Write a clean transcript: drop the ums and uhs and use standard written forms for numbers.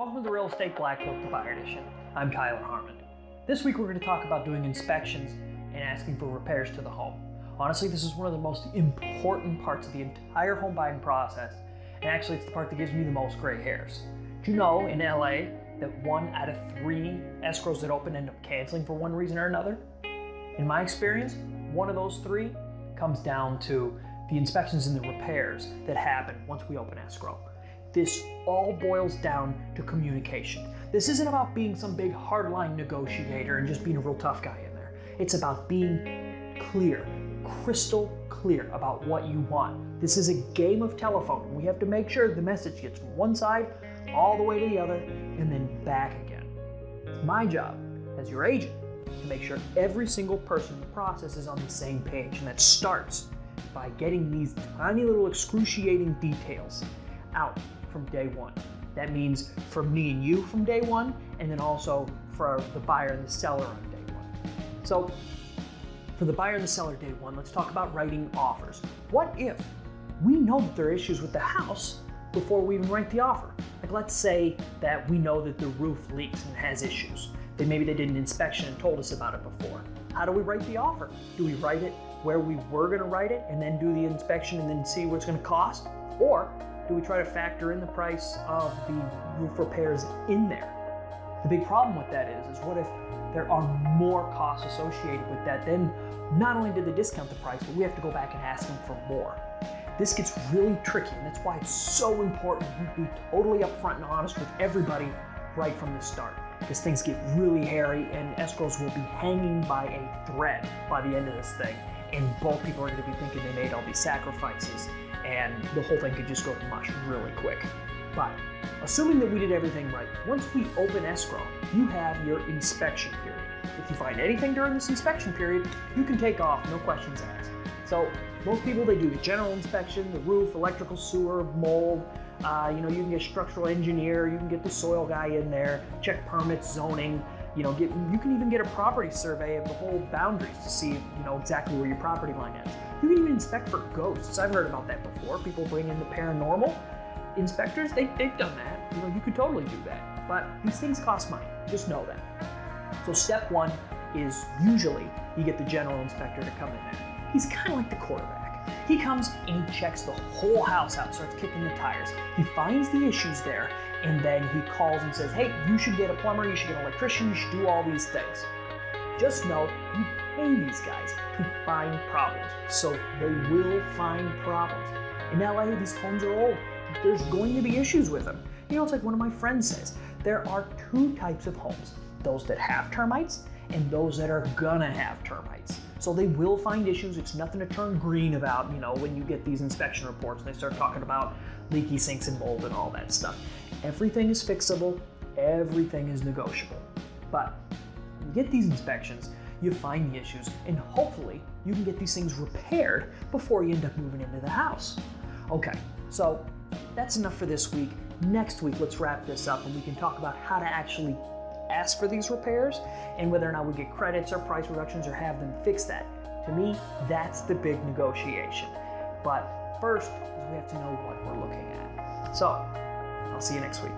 Welcome to the Real Estate Black Book, the Buyer Edition. I'm Tyler Harmon. This week we're going to talk about doing inspections and asking for repairs to the home. Honestly, this is one of the most important parts of the entire home buying process, and actually it's the part that gives me the most gray hairs. Do you know in LA that 1 out of 3 escrows that open end up canceling for one reason or another? In my experience, one of those 3 comes down to the inspections and the repairs that happen once we open escrow. This all boils down to communication. This isn't about being some big hardline negotiator and just being a real tough guy in there. It's about being clear, crystal clear about what you want. This is a game of telephone. We have to make sure the message gets from one side all the way to the other and then back again. It's my job as your agent to make sure every single person in the process is on the same page, and that starts by getting these tiny little excruciating details out from day one. That means for me and you from day one, and then also for the buyer and the seller on day one. So for the buyer and the seller day one, let's talk about writing offers. What if we know that there are issues with the house before we even write the offer? Like, let's say that we know that the roof leaks and has issues. Then maybe they did an inspection and told us about it before. How do we write the offer? Do we write it where we were gonna write it and then do the inspection and then see what it's gonna cost? Or do we try to factor in the price of the roof repairs in there? The big problem with that is what if there are more costs associated with that? Then not only did they discount the price, but we have to go back and ask them for more. This gets really tricky, and that's why it's so important to be totally upfront and honest with everybody right from the start, because things get really hairy and escrows will be hanging by a thread by the end of this thing, and both people are going to be thinking they made all these sacrifices, and the whole thing could just go to mush really quick. But assuming that we did everything right, once we open escrow, you have your inspection period. If you find anything during this inspection period, you can take off, no questions asked. So most people, they do the general inspection, the roof, electrical, sewer, mold. You can get a structural engineer, you can get the soil guy in there, check permits, zoning. You can even get a property survey of the whole boundaries to see, exactly where your property line is. You can even inspect for ghosts. I've heard about that before. People bring in the paranormal inspectors. They've done that. You could totally do that. But these things cost money. Just know that. So step 1 is usually you get the general inspector to come in there. He's kind of like the quarterback. He comes and he checks the whole house out, starts kicking the tires. He finds the issues there, and then he calls and says, hey, you should get a plumber, you should get an electrician, you should do all these things. Just know you pay these guys to find problems, so they will find problems. In LA, these homes are old. There's going to be issues with them. It's like one of my friends says, there are 2 types of homes, those that have termites and those that are gonna have termites. So they will find issues. It's nothing to turn green about, when you get these inspection reports and they start talking about leaky sinks and mold and all that stuff. Everything is fixable, everything is negotiable. But when you get these inspections, you find the issues, and hopefully you can get these things repaired before you end up moving into the house. Okay, so that's enough for this week. Next week, let's wrap this up and we can talk about how to actually ask for these repairs and whether or not we get credits or price reductions or have them fix that. To me, that's the big negotiation. But first, we have to know what we're looking at. So, I'll see you next week.